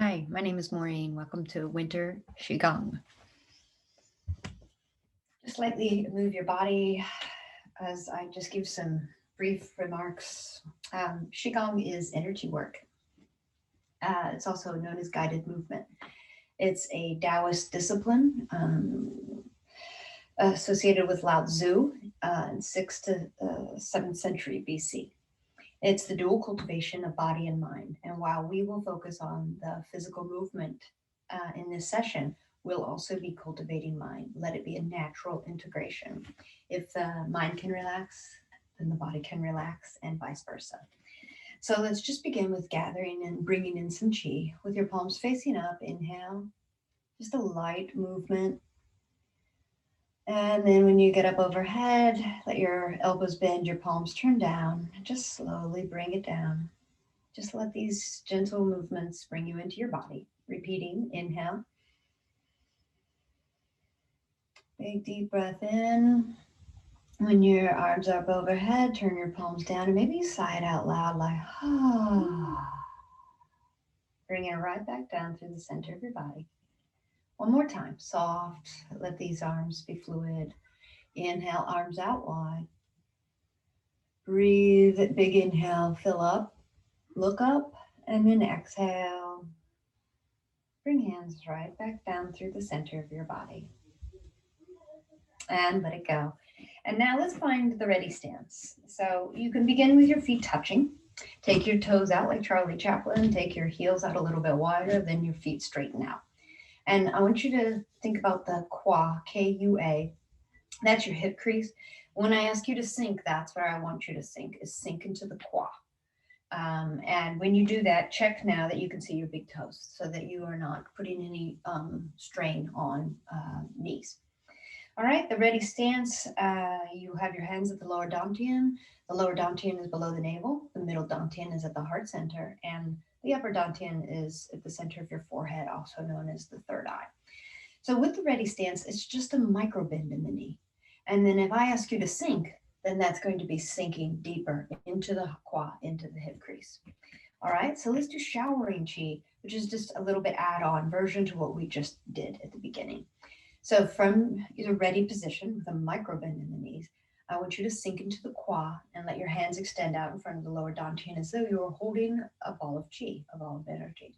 Hi, my name is Maureen. Welcome to Winter Qigong. Just lightly move your body as I just give some brief remarks. Qigong is energy work. It's also known as guided movement. It's a Taoist discipline associated with Lao Tzu in 6th to 7th century BC. It's the dual cultivation of body and mind. And while we will focus on the physical movement in this session, we'll also be cultivating mind. Let it be a natural integration. If the mind can relax, then the body can relax, and vice versa. So let's just begin with gathering and bringing in some chi with your palms facing up. Inhale, just a light movement. And then when you get up overhead, let your elbows bend, your palms turn down. Just slowly bring it down. Just let these gentle movements bring you into your body. Repeating, inhale. Big deep breath in. When your arms are up overhead, turn your palms down and maybe sigh it out loud like, ah. Bring it right back down through the center of your body. One more time, soft. Let these arms be fluid. Inhale, arms out wide. Breathe, big inhale, fill up, look up, and then exhale. Bring hands right back down through the center of your body. And let it go. And now let's find the ready stance. So you can begin with your feet touching. Take your toes out like Charlie Chaplin. Take your heels out a little bit wider, then your feet straighten out. And I want you to think about the Qua, K-U-A. That's your hip crease. When I ask you to sink, that's where I want you to sink, is sink into the Qua. And when you do that, check now that you can see your big toes so that you are not putting any strain on knees. All right, the ready stance, you have your hands at the lower dantian. The lower dantian is below the navel. The middle dantian is at the heart center. And the upper dantian is at the center of your forehead, also known as the third eye. So with the ready stance, it's just a micro bend in the knee. And then if I ask you to sink, then that's going to be sinking deeper into the Qua, into the hip crease. All right, so let's do showering chi, which is just a little bit add-on version to what we just did at the beginning. So from your ready position with a micro bend in the knees, I want you to sink into the Qua and let your hands extend out in front of the lower dantian as though you were holding a ball of chi, a ball of energy.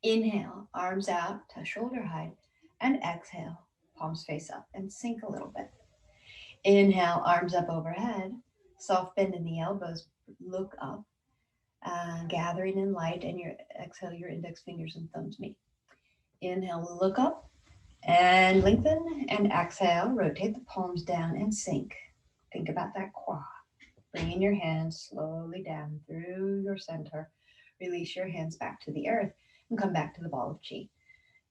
Inhale, arms out to shoulder height, and exhale, palms face up and sink a little bit. Inhale, arms up overhead, soft bend in the elbows, look up, gathering in light, and your exhale, your index fingers and thumbs meet. Inhale, look up and lengthen, and exhale, rotate the palms down and sink. Think about that Qua. Bringing your hands slowly down through your center. Release your hands back to the earth and come back to the ball of chi.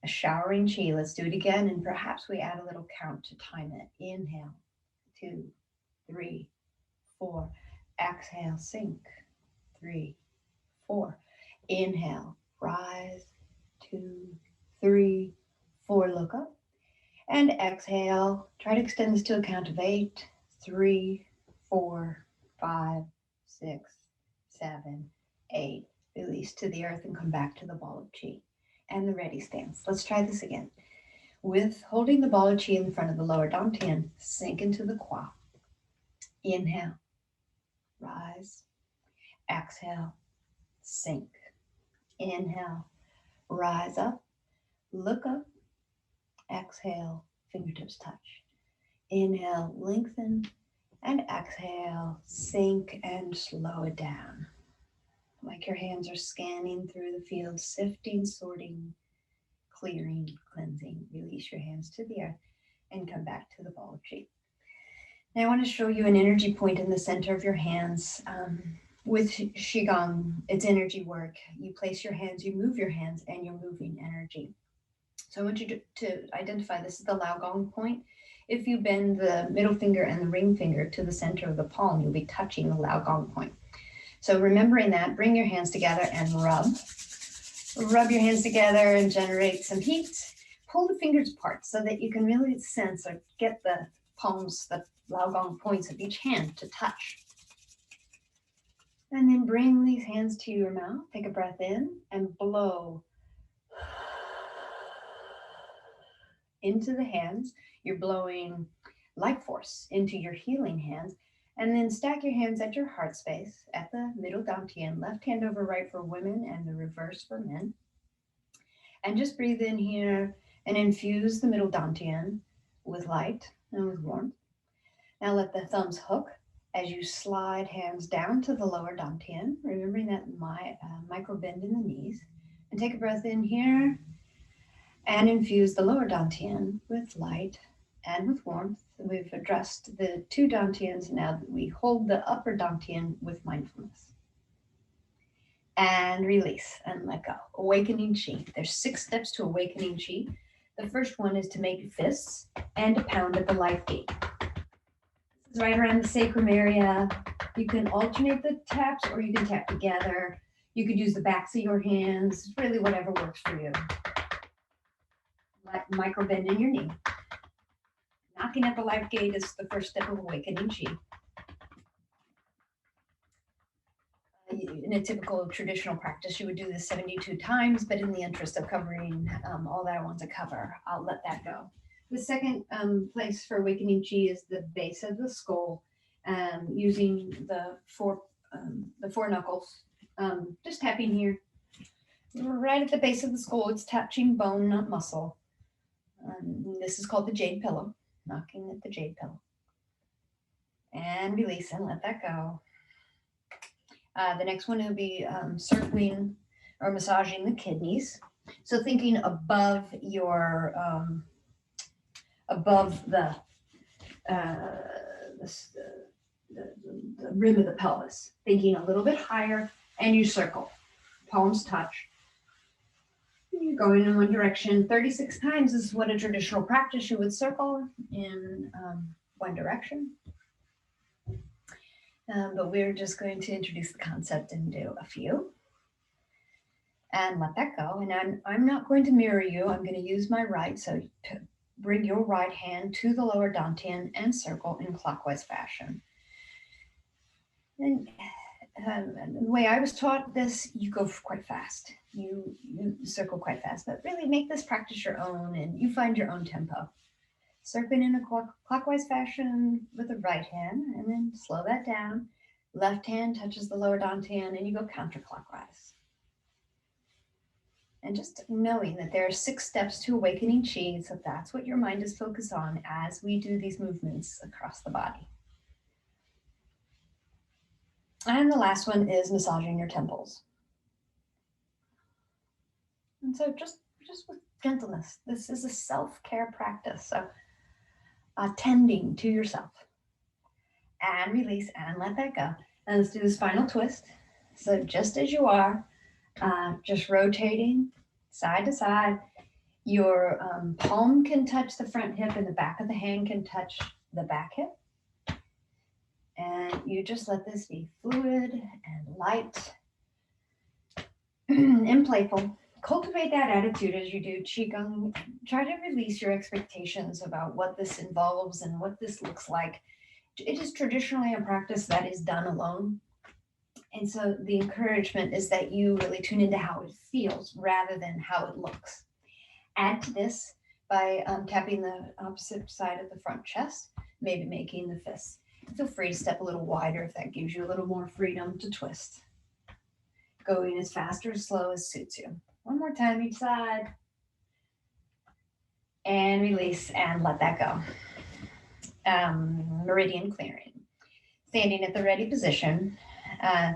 A showering chi. Let's do it again, and perhaps we add a little count to time it. Inhale, 2, 3, 4. Exhale, sink. 3, 4. Inhale, rise. 2, 3, 4. Look up. And exhale. Try to extend this to a count of 8. 3, 4, 5, 6, 7, 8. Release to the earth and come back to the ball of chi. And the ready stance. Let's try this again. With holding the ball of chi in the front of the lower dantian, sink into the Qua. Inhale, rise. Exhale, sink. Inhale, rise up, look up. Exhale, fingertips touch. Inhale, lengthen, and exhale, sink and slow it down. Like your hands are scanning through the field, sifting, sorting, clearing, cleansing. Release your hands to the earth and come back to the ball of chi. Now I want to show you an energy point in the center of your hands. With Qigong, it's energy work. You place your hands, you move your hands, and you're moving energy. So I want you to identify this is the Lao Gong point. If you bend the middle finger and the ring finger to the center of the palm, you'll be touching the Lao Gong point. So remembering that, bring your hands together and rub. Rub your hands together and generate some heat. Pull the fingers apart so that you can really sense or get the palms, the Lao Gong points of each hand to touch. And then bring these hands to your mouth. Take a breath in and blow into the hands. You're blowing life force into your healing hands. And then stack your hands at your heart space at the middle dantian, left hand over right for women and the reverse for men. And just breathe in here and infuse the middle dantian with light and with warmth. Now let the thumbs hook as you slide hands down to the lower dantian, remembering that micro bend in the knees. And take a breath in here and infuse the lower dantian with light and with warmth. We've addressed the two dantians. Now we hold the upper dantian with mindfulness. And release and let go. Awakening chi. There's 6 steps to awakening chi. The first one is to make fists and to pound at the life gate. This is right around the sacrum area. You can alternate the taps or you can tap together. You could use the backs of your hands, really whatever works for you. Like micro bend in your knee. Knocking at the life gate is the first step of awakening chi. In a typical traditional practice, you would do this 72 times, but in the interest of covering all that I want to cover, I'll let that go. The second place for awakening chi is the base of the skull, using the four knuckles. Just tapping here, right at the base of the skull. It's touching bone, not muscle. This is called the jade pillow. Knocking at the jade pillow, and release and let that go. The next one will be circling or massaging the kidneys. So thinking above your above the, the rim of the pelvis. Thinking a little bit higher, and you circle. Palms touch. You're going in one direction. 36 times is what a traditional practice you would circle in one direction. But we're just going to introduce the concept and do a few. And let that go. And I'm not going to mirror you. I'm going to use my right. So to bring your right hand to the lower dantian and circle in clockwise fashion. And the way I was taught this, you go quite fast. You circle quite fast. But really make this practice your own and you find your own tempo. Circling in a clockwise fashion with the right hand, and then slow that down. Left hand touches the lower dantian, and you go counterclockwise. And just knowing that there are 6 steps to awakening chi, so that's what your mind is focused on as we do these movements across the body. And the last one is massaging your temples. And so just with gentleness. This is a self-care practice. So tending to yourself. And release and let that go. And let's do this final twist. So just as you are, just rotating side to side. Your palm can touch the front hip and the back of the hand can touch the back hip. And you just let this be fluid and light and playful. Cultivate that attitude as you do Qigong. Try to release your expectations about what this involves and what this looks like. It is traditionally a practice that is done alone. And so the encouragement is that you really tune into how it feels rather than how it looks. Add to this by tapping the opposite side of the front chest, maybe making the fists. Feel free to step a little wider if that gives you a little more freedom to twist. Going as fast or as slow as suits you. One more time each side. And release and let that go. Meridian clearing. Standing at the ready position,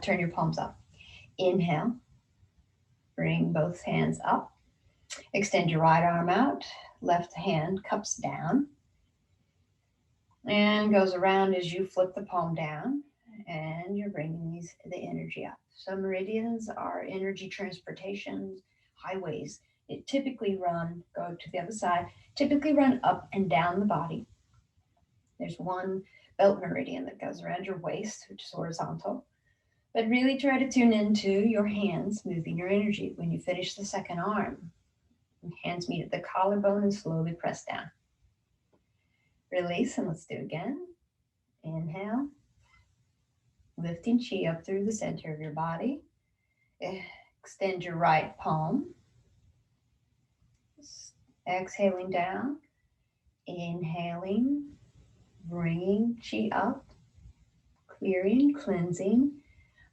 turn your palms up. Inhale. Bring both hands up. Extend your right arm out. Left hand cups down. And goes around as you flip the palm down. And you're bringing the energy up. So meridians are energy transportation highways. It typically go to the other side, typically run up and down the body. There's one belt meridian that goes around your waist, which is horizontal. But really try to tune into your hands moving your energy. When you finish the second arm, hands meet at the collarbone and slowly press down. Release, and let's do it again. Inhale. lifting chi up through the center of your body. Extend your right palm. Exhaling down, inhaling, bringing chi up, clearing, cleansing.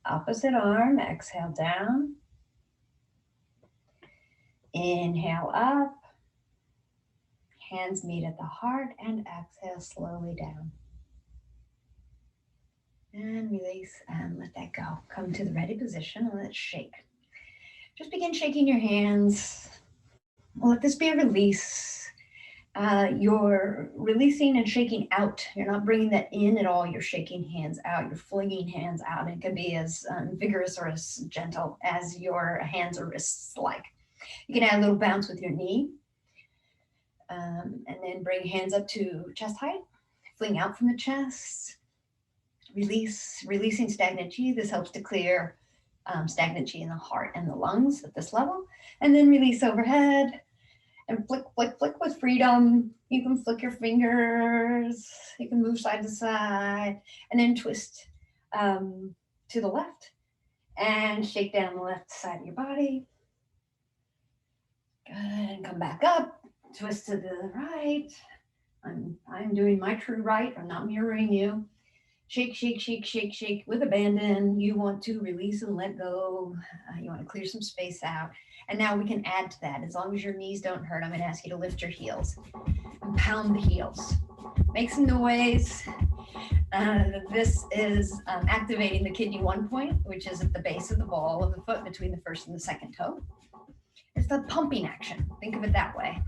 Opposite arm, exhale down, inhale up, hands meet at the heart, and exhale slowly down. And release and let that go. Come to the ready position and let's shake. Just begin shaking your hands. Let this be a release. You're releasing and shaking out. You're not bringing that in at all. You're shaking hands out. You're flinging hands out. It can be as vigorous or as gentle as your hands or wrists like. You can add a little bounce with your knee. And then bring hands up to chest height. Fling out from the chest. Releasing stagnant chi. This helps to clear stagnant chi in the heart and the lungs at this level. And then release overhead. And flick, flick, flick with freedom. You can flick your fingers. You can move side to side. And then twist to the left. And shake down the left side of your body. Good. And come back up. Twist to the right. I'm doing my true right. I'm not mirroring you. Shake, shake, shake, shake, shake with abandon. You want to release and let go. You want to clear some space out. And now we can add to that. As long as your knees don't hurt, I'm going to ask you to lift your heels and pound the heels. Make some noise. This is activating the kidney 1 point, which is at the base of the ball of the foot between the first and the second toe. It's the pumping action. Think of it that way.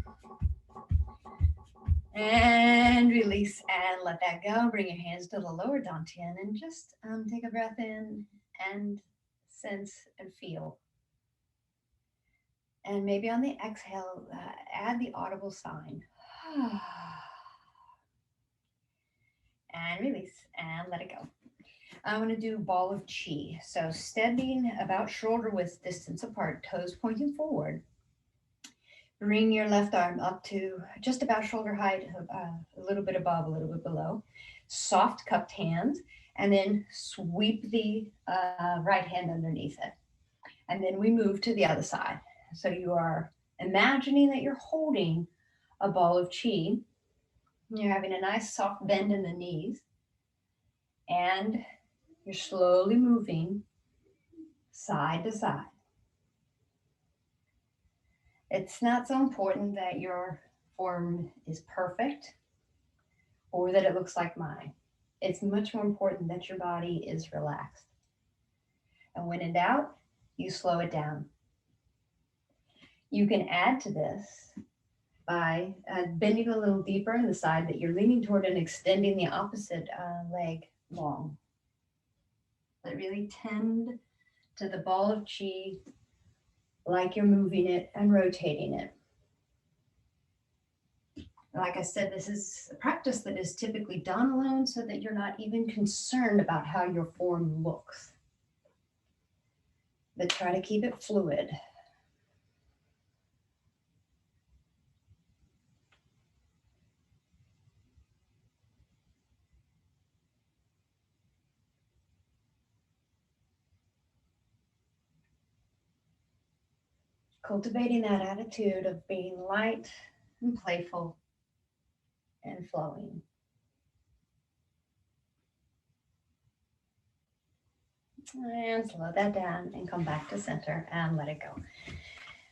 And release and let that go. Bring your hands to the lower dantian and just take a breath in and sense and feel. And maybe on the exhale, add the audible sign. And release and let it go. I'm going to do ball of chi. So standing about shoulder width distance apart, toes pointing forward. Bring your left arm up to just about shoulder height, a little bit above, a little bit below. Soft cupped hands, and then sweep the right hand underneath it. And then we move to the other side. So you are imagining that you're holding a ball of chi. You're having a nice soft bend in the knees. And you're slowly moving side to side. It's not so important that your form is perfect or that it looks like mine. It's much more important that your body is relaxed. And when in doubt, you slow it down. You can add to this by bending a little deeper in the side that you're leaning toward and extending the opposite leg long. But really tend to the ball of chi like you're moving it and rotating it. Like I said, this is a practice that is typically done alone so that you're not even concerned about how your form looks. But try to keep it fluid. Cultivating that attitude of being light and playful and flowing. And slow that down and come back to center and let it go.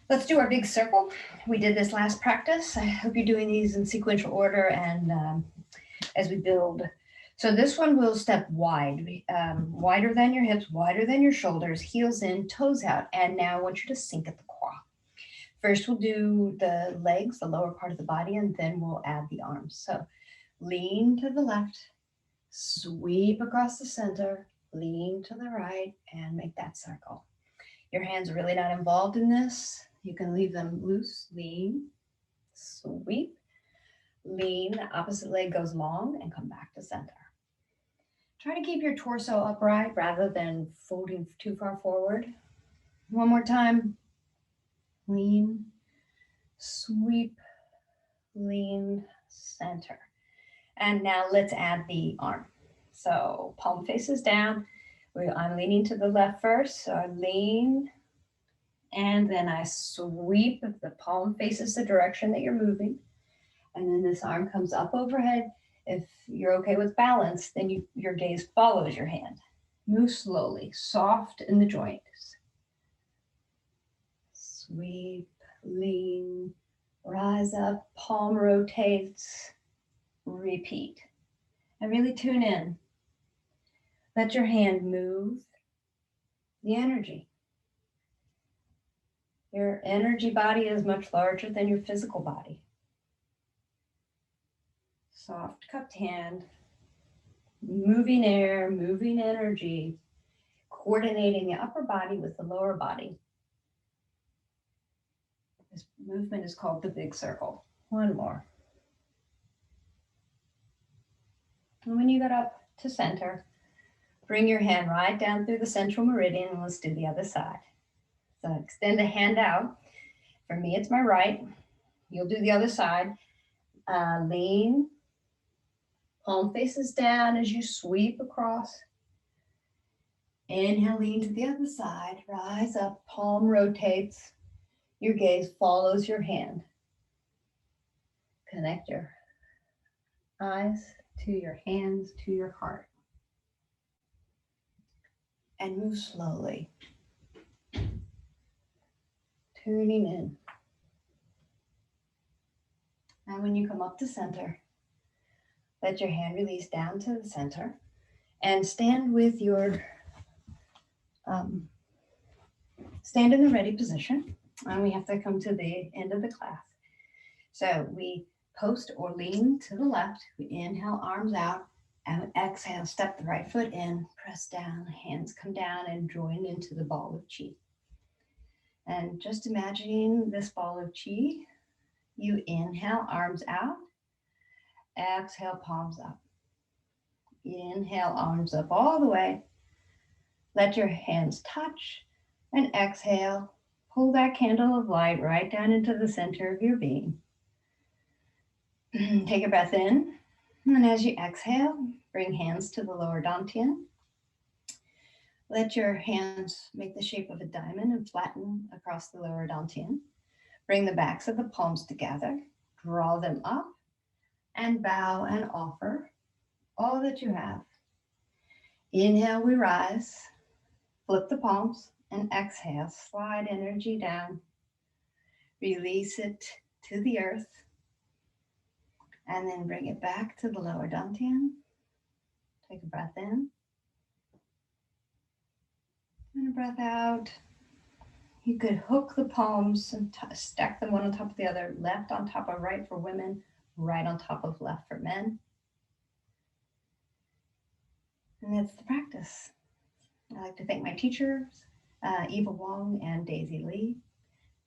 Let's do our big circle. We did this last practice. I hope you're doing these in sequential order and as we build. So this one will step wide, wider than your hips, wider than your shoulders, heels in, toes out. And now I want you to sink at the quad. First, we'll do the legs, the lower part of the body, and then we'll add the arms. So lean to the left, sweep across the center, lean to the right, and make that circle. Your hands are really not involved in this. You can leave them loose. Lean, sweep, lean. The opposite leg goes long and come back to center. Try to keep your torso upright rather than folding too far forward. One more time. Lean, sweep, lean, center. And now let's add the arm. So palm faces down, I'm leaning to the left first, so I lean and then I sweep if the palm faces the direction that you're moving. And then this arm comes up overhead. If you're okay with balance, then your gaze follows your hand. Move slowly, soft in the joints. Sweep, lean, rise up, palm rotates, repeat. And really tune in. Let your hand move the energy. Your energy body is much larger than your physical body. Soft cupped hand, moving air, moving energy, coordinating the upper body with the lower body. This movement is called the big circle. One more. And when you get up to center, bring your hand right down through the central meridian, and let's do the other side. So extend a hand out. For me, it's my right. You'll do the other side. Lean. Palm faces down as you sweep across. Inhale, lean to the other side. Rise up, palm rotates. Your gaze follows your hand. Connect your eyes to your hands, to your heart. And move slowly. Tuning in. And when you come up to center, let your hand release down to the center and stand with your, stand in the ready position. And we have to come to the end of the class. So we post or lean to the left. We inhale, arms out, and exhale, step the right foot in, press down, hands come down and join into the ball of chi. And just imagining this ball of chi, you inhale, arms out, exhale, palms up. Inhale, arms up all the way. Let your hands touch and exhale. Pull that candle of light right down into the center of your being. Take a breath in, and as you exhale, bring hands to the lower dantian. Let your hands make the shape of a diamond and flatten across the lower dantian. Bring the backs of the palms together, draw them up, and bow and offer all that you have. Inhale, we rise, flip the palms, and exhale, slide energy down. Release it to the earth. And then bring it back to the lower dantian. Take a breath in. And a breath out. You could hook the palms and stack them one on top of the other. Left on top of right for women. Right on top of left for men. And that's the practice. I'd like to thank my teachers, Eva Wong and Daisy Lee.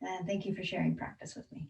And thank you for sharing practice with me.